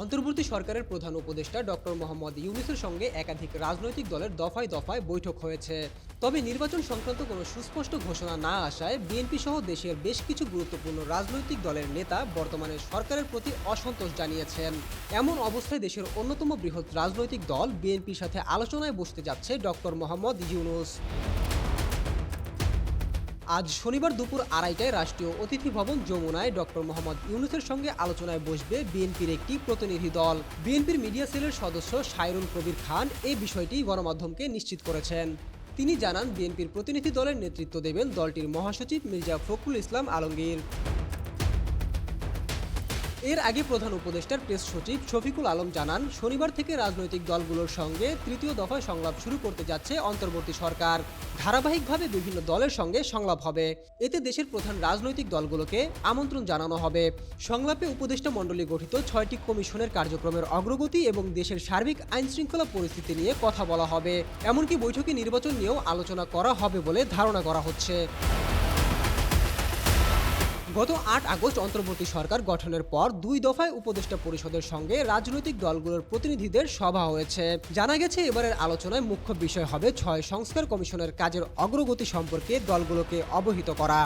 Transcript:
অন্তর্বর্তী সরকারের প্রধান উপদেষ্টা ডক্টর মোহাম্মদ ইউনূসের সঙ্গে একাধিক রাজনৈতিক দলের দফায় দফায় বৈঠক হয়েছে। তবে নির্বাচন সংক্রান্ত কোনো সুস্পষ্ট ঘোষণা না আসায় বিএনপি সহ দেশের বেশ কিছু গুরুত্বপূর্ণ রাজনৈতিক দলের নেতা বর্তমানে সরকারের প্রতি অসন্তোষ জানিয়েছেন। এমন অবস্থায় দেশের অন্যতম বৃহৎ রাজনৈতিক দল বিএনপির সাথে আলোচনায় বসতে যাচ্ছে ডক্টর মোহাম্মদ ইউনূস। আজ শনিবার দুপুর 2:30টায় রাষ্ট্রীয় অতিথি ভবন যমুনায় ডক্টর মোহাম্মদ ইউনূসের সঙ্গে আলোচনায় বসবে বিএনপির একটি প্রতিনিধি দল। বিএনপির মিডিয়া সেলের সদস্য সাইরুল কবির খান এই বিষয়টি গণমাধ্যমকে নিশ্চিত করেছেন। তিনি জানান, বিএনপির প্রতিনিধি দলের নেতৃত্ব দেবেন দলটির মহাসচিব মির্জা ফখরুল ইসলাম আলমগীর। এর আগে প্রধান উপদেষ্টার প্রেস সচিব শফিকুল আলম জানান, শনিবার থেকে রাজনৈতিক দলগুলোর সঙ্গে তৃতীয় দফায় সংলাপ শুরু করতে যাচ্ছে অন্তর্বর্তী সরকার। ধারাবাহিকভাবে বিভিন্ন দলের সঙ্গে সংলাপ হবে। এতে দেশের প্রধান রাজনৈতিক দলগুলোকে আমন্ত্রণ জানানো হবে। সংলাপে উপদেষ্টা মণ্ডলী গঠিত 6টি কমিশনের কার্যক্রমের অগ্রগতি এবং দেশের সার্বিক আইনশৃঙ্খলা পরিস্থিতি নিয়ে কথা বলা হবে। এমনকি বৈঠকে নির্বাচন নিয়েও আলোচনা করা হবে বলে ধারণা করা হচ্ছে। গত 8 আগস্ট অন্তর্বর্তী সরকার গঠনের পর 2 দফায় উপদেষ্টা পরিষদের সঙ্গে রাজনৈতিক দলগুলোর প্রতিনিধিদের সভা হয়েছে। জানা গেছে, এবারের আলোচনায় মুখ্য বিষয় হবে 6 সংস্কার কমিশনের কাজের অগ্রগতি সম্পর্কে দলগুলোকে অবহিত করা।